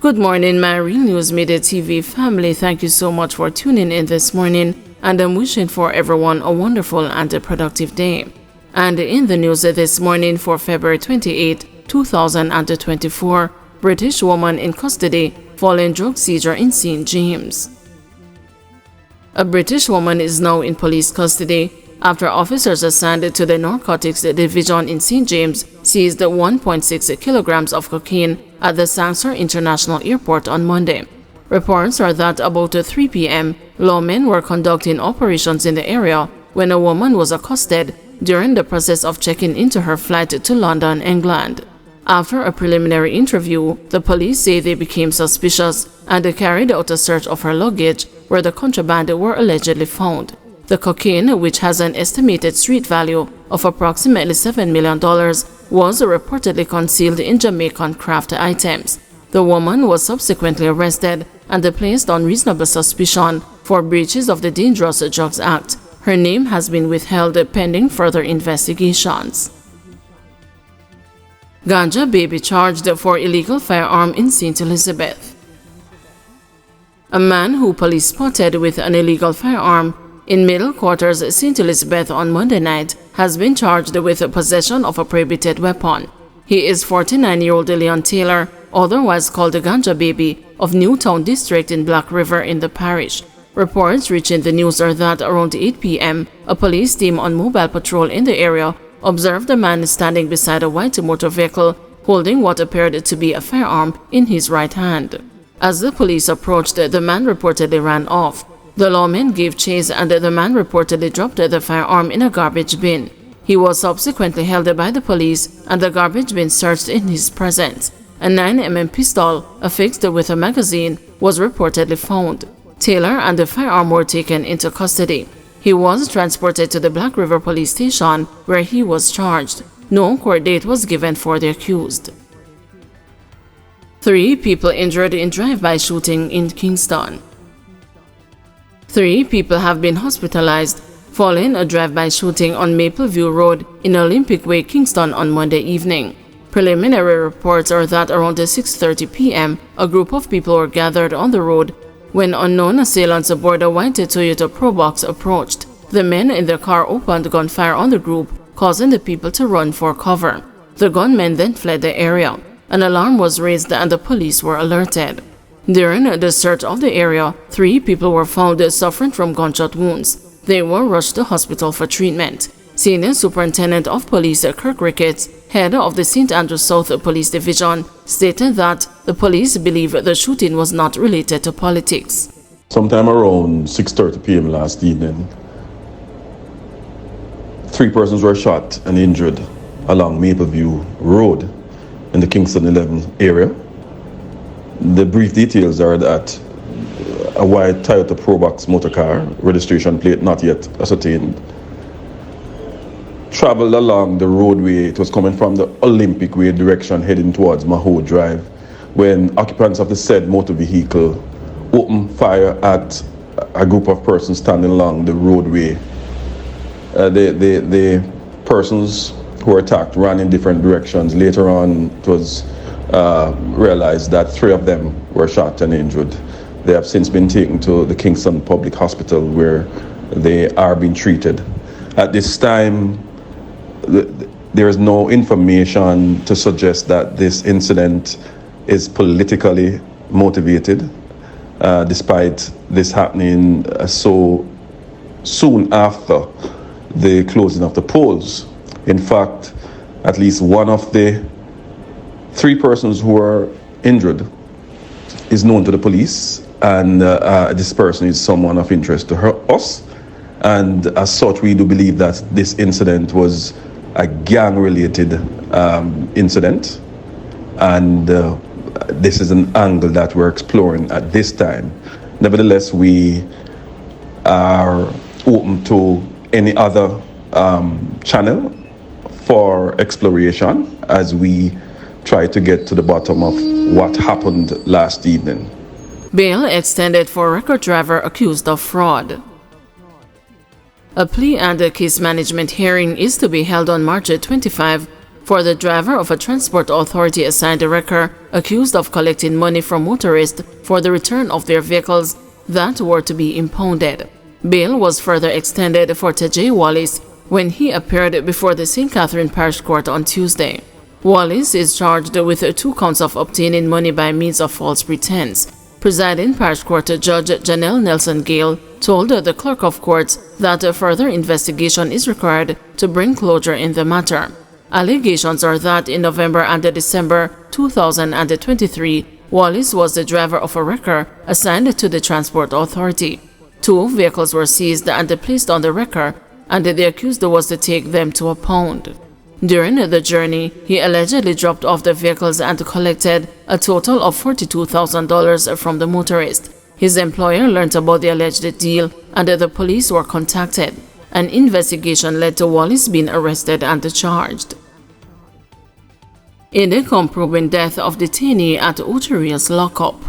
Good morning, my Real News Midday TV family. Thank you so much for tuning in this morning, and I'm wishing for everyone a wonderful and a productive day. And in the news this morning for February 28, 2024, British woman in custody following drug seizure in St. James. A British woman is now in police custody after officers assigned to the Narcotics Division in St. James seized 1.6 kilograms of cocaine at the Sangsar International Airport on Monday. Reports are that about 3 p.m., lawmen were conducting operations in the area when a woman was accosted during the process of checking into her flight to London, England. After a preliminary interview, the police say they became suspicious and carried out a search of her luggage where the contraband were allegedly found. The cocaine, which has an estimated street value of approximately $7 million, was reportedly concealed in Jamaican craft items. The woman was subsequently arrested and placed on reasonable suspicion for breaches of the Dangerous Drugs Act. Her name has been withheld pending further investigations. Ganja baby charged for illegal firearm in St. Elizabeth. A man who police spotted with an illegal firearm in Middle Quarters, St. Elizabeth on Monday night has been charged with possession of a prohibited weapon. He is 49-year-old Leon Taylor, otherwise called the Ganja Baby, of Newtown District in Black River in the parish. Reports reaching the news are that around 8 p.m., a police team on mobile patrol in the area observed a man standing beside a white motor vehicle holding what appeared to be a firearm in his right hand. As the police approached, the man reportedly ran off. The lawmen gave chase and the man reportedly dropped the firearm in a garbage bin. He was subsequently held by the police and the garbage bin searched in his presence. A 9mm pistol, affixed with a magazine, was reportedly found. Taylor and the firearm were taken into custody. He was transported to the Black River Police Station where he was charged. No court date was given for the accused. 3 people injured in drive-by shooting in Kingston. 3 people have been hospitalized following a drive-by shooting on Mapleview Road in Olympic Way, Kingston on Monday evening. Preliminary reports are that around 6:30 p.m., a group of people were gathered on the road when unknown assailants aboard a white Toyota Probox approached. The men in their car opened gunfire on the group, causing the people to run for cover. The gunmen then fled the area. An alarm was raised and the police were alerted. During the search of the area, 3 people were found suffering from gunshot wounds. They were rushed to hospital for treatment. Senior Superintendent of Police Kirk Ricketts, head of the St. Andrews South Police Division, stated that the police believe the shooting was not related to politics. Sometime around 6:30 p.m. last evening, 3 persons were shot and injured along Mapleview Road in the Kingston 11 area. The brief details are that a white Toyota Probox motor car, registration plate not yet ascertained, traveled along the roadway. It was coming from the Olympic Way direction heading towards Maho Drive when occupants of the said motor vehicle opened fire at a group of persons standing along the roadway. The persons who were attacked ran in different directions. Later on, it was realized that 3 of them were shot and injured. They have since been taken to the Kingston Public Hospital where they are being treated. At this time, there is no information to suggest that this incident is politically motivated, despite this happening so soon after the closing of the polls. In fact, at least one of the 3 persons who were injured is known to the police, and this person is someone of interest to us. And as such, we do believe that this incident was a gang-related incident, and this is an angle that we're exploring at this time. Nevertheless, we are open to any other channel for exploration as we try to get to the bottom of what happened last evening. Bail extended for record driver accused of fraud. A plea and a case management hearing is to be held on March 25 for the driver of a transport authority assigned a wrecker accused of collecting money from motorists for the return of their vehicles that were to be impounded. Bail was further extended for T.J. Wallace when he appeared before the St. Catherine Parish Court on Tuesday. Wallace is charged with 2 counts of obtaining money by means of false pretense. Presiding Parish Court Judge Janelle Nelson Gale told the Clerk of Courts that a further investigation is required to bring closure in the matter. Allegations are that in November and December 2023, Wallace was the driver of a wrecker assigned to the Transport Authority. 2 vehicles were seized and placed on the wrecker, and the accused was to take them to a pound. During the journey, he allegedly dropped off the vehicles and collected a total of $42,000 from the motorist. His employer learned about the alleged deal and the police were contacted. An investigation led to Wallace being arrested and charged. In the unproven death of detainee at Oteria's lockup.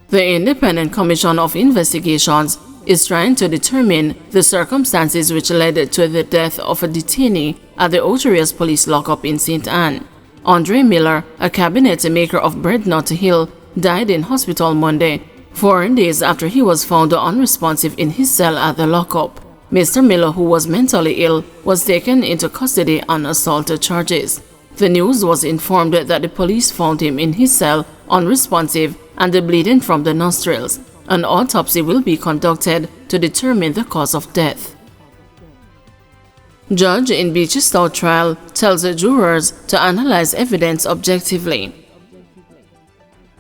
The Independent Commission of Investigations is trying to determine the circumstances which led to the death of a detainee at the Oteria's police lockup in St. Anne. Andre Miller, a cabinet maker of Breadnut Hill, died in hospital Monday, 4 days after he was found unresponsive in his cell at the lockup. Mr. Miller, who was mentally ill, was taken into custody on assault charges. The news was informed that the police found him in his cell unresponsive and bleeding from the nostrils. An autopsy will be conducted to determine the cause of death. Judge in Beach-MacDonald trial tells the jurors to analyze evidence objectively.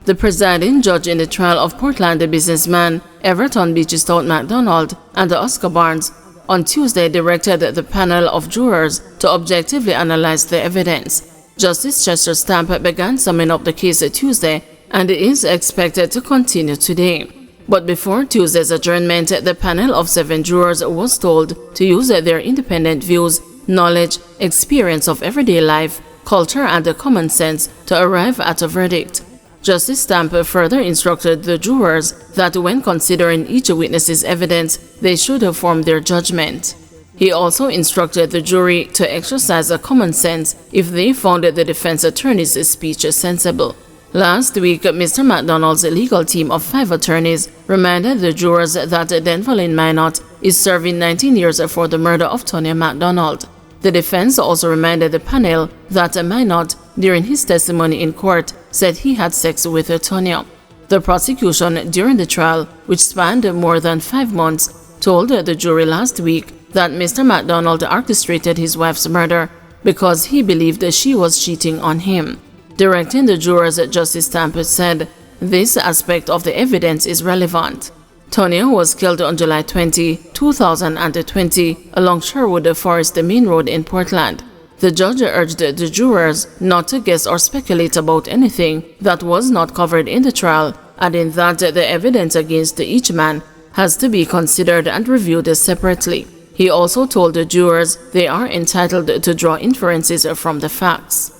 The presiding judge in the trial of Portland businessman Everton Beach-MacDonald and Oscar Barnes on Tuesday directed the panel of jurors to objectively analyze the evidence. Justice Chester Stamp began summing up the case Tuesday and is expected to continue today. But before Tuesday's adjournment, the panel of 7 jurors was told to use their independent views, knowledge, experience of everyday life, culture, and common sense to arrive at a verdict. Justice Stamp further instructed the jurors that when considering each witness's evidence, they should form their judgment. He also instructed the jury to exercise common sense if they found the defense attorney's speech sensible. Last week, Mr. MacDonald's legal team of 5 attorneys reminded the jurors that Denvalin Minot is serving 19 years for the murder of Tonya MacDonald. The defense also reminded the panel that Minot, during his testimony in court, said he had sex with Tonya. The prosecution during the trial, which spanned more than 5 months, told the jury last week that Mr. MacDonald orchestrated his wife's murder because he believed she was cheating on him. Directing the jurors, Justice Stamp said, "This aspect of the evidence is relevant. Tonya was killed on July 20, 2020 along Sherwood Forest Main Road in Portland. The judge urged the jurors not to guess or speculate about anything that was not covered in the trial, adding that the evidence against each man has to be considered and reviewed separately. He also told the jurors they are entitled to draw inferences from the facts.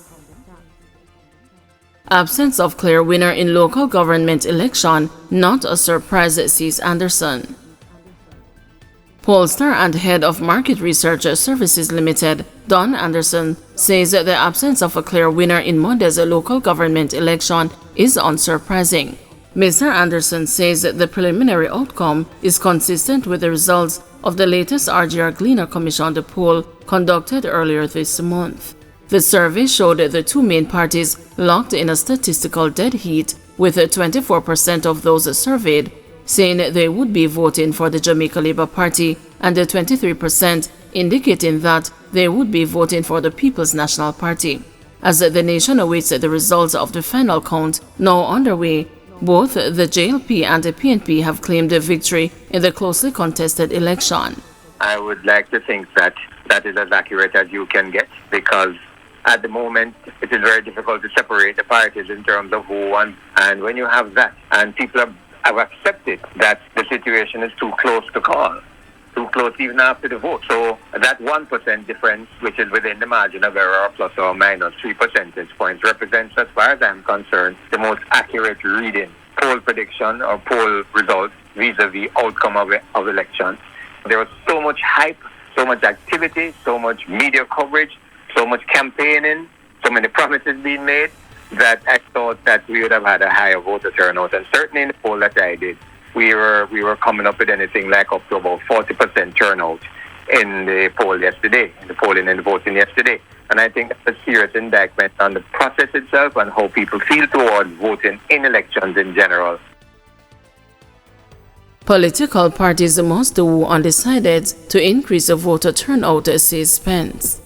Absence of clear winner in local government election, not a surprise, says Anderson. Pollster and head of Market Research Services Limited, Don Anderson, says the absence of a clear winner in Monday's local government election is unsurprising. Mr. Anderson says the preliminary outcome is consistent with the results of the latest RGR Gleaner Commission poll conducted earlier this month. The survey showed the 2 main parties locked in a statistical dead heat, with 24% of those surveyed saying they would be voting for the Jamaica Labour Party and 23% indicating that they would be voting for the People's National Party. As the nation awaits the results of the final count now underway, both the JLP and the PNP have claimed a victory in the closely contested election. I would like to think that that is as accurate as you can get, because at the moment it is very difficult to separate the parties in terms of who won. And when you have that, and people have accepted that the situation is too close to call, too close even after the vote. So that 1% difference, which is within the margin of error, plus or minus 3 percentage points, represents, as far as I'm concerned, the most accurate reading, poll prediction or poll results vis-a-vis outcome of elections. There was so much hype, so much activity, so much media coverage, so much campaigning, so many promises being made, that I thought that we would have had a higher voter turnout. And certainly in the poll that I did, we were coming up with anything like up to about 40% turnout in the poll yesterday, in the polling and the voting yesterday. And I think that's a serious indictment on the process itself and how people feel towards voting in elections in general. Political parties must do undecided to increase the voter turnout, says Spence.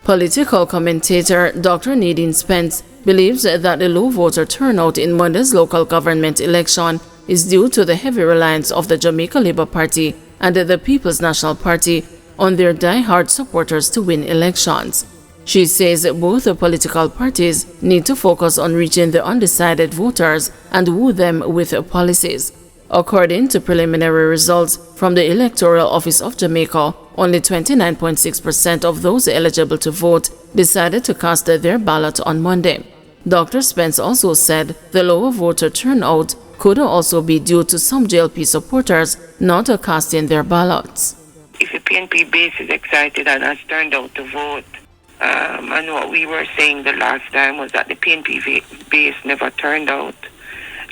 Political commentator Dr. Nadine Spence believes that the low voter turnout in Monday's local government election is due to the heavy reliance of the Jamaica Labour Party and the People's National Party on their die-hard supporters to win elections. She says both the political parties need to focus on reaching the undecided voters and woo them with policies. According to preliminary results from the Electoral Office of Jamaica, only 29.6% of those eligible to vote decided to cast their ballot on Monday. Dr. Spence also said the lower voter turnout could also be due to some JLP supporters not casting their ballots. If the PNP base is excited and has turned out to vote, and what we were saying the last time was that the PNP base never turned out,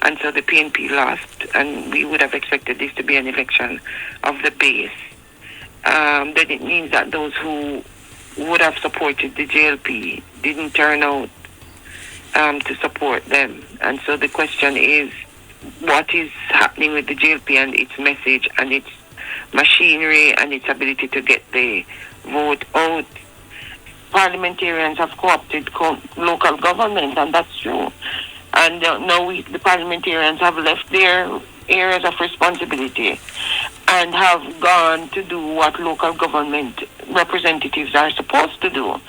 and so the PNP lost, and we would have expected this to be an election of the base. Then it means that those who would have supported the JLP didn't turn out to support them. And so the question is, what is happening with the JLP and its message and its machinery and its ability to get the vote out? Parliamentarians have co-opted local government, and that's true. And now the parliamentarians have left their areas of responsibility and have gone to do what local government representatives are supposed to do.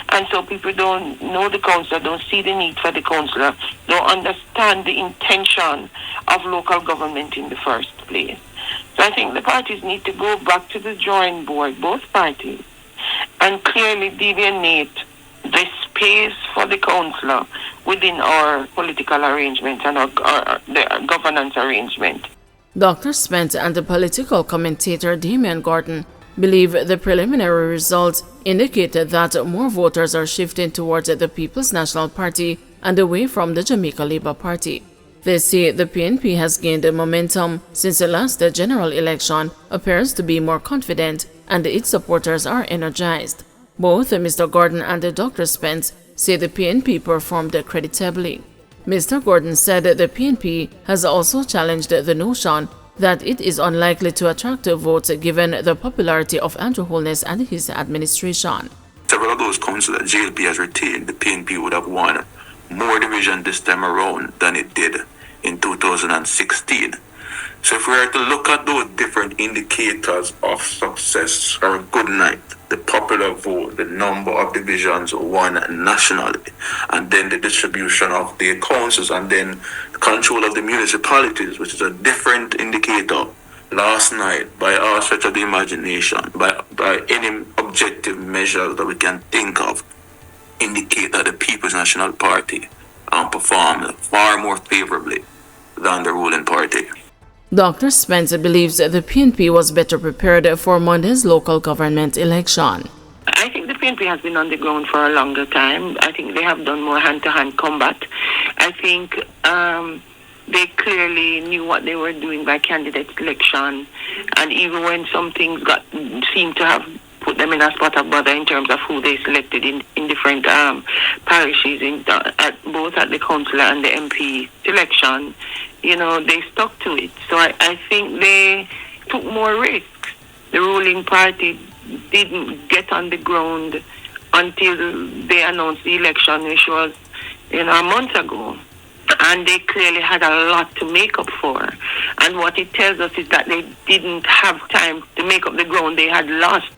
And so people don't know the councillor, don't see the need for the councillor, don't understand the intention of local government in the first place. So I think the parties need to go back to the drawing board, both parties, and clearly delineate the space for the councillor within our political arrangement and the governance arrangement. Dr. Spence and the political commentator Damian Gordon believe the preliminary results indicated that more voters are shifting towards the People's National Party and away from the Jamaica Labour Party. They say the PNP has gained momentum since the last general election, appears to be more confident, and its supporters are energized. Both Mr. Gordon and Dr. Spence say the PNP performed creditably. Mr. Gordon said the PNP has also challenged the notion that it is unlikely to attract votes given the popularity of Andrew Holness and his administration. Several of those councils that JLP has retained, the PNP would have won more division this time around than it did in 2016. So if we are to look at those different indicators of success or good night, the popular vote, the number of divisions won nationally, and then the distribution of the councils, and then control of the municipalities, which is a different indicator. Last night, by our stretch of the imagination, by any objective measures that we can think of, indicate that the People's National Party performed far more favorably than the ruling party. Dr. Spence believes the PNP was better prepared for Monday's local government election. I think the PNP has been on the ground for a longer time. I think they have done more hand-to-hand combat. I think they clearly knew what they were doing by candidate selection, and even when some things seemed to have put them in a spot of bother in terms of who they selected in different parishes, both at the councillor and the MP selection, they stuck to it. So I think they took more risks. The ruling party didn't get on the ground until they announced the election, which was, a month ago. And they clearly had a lot to make up for. And what it tells us is that they didn't have time to make up the ground they had lost.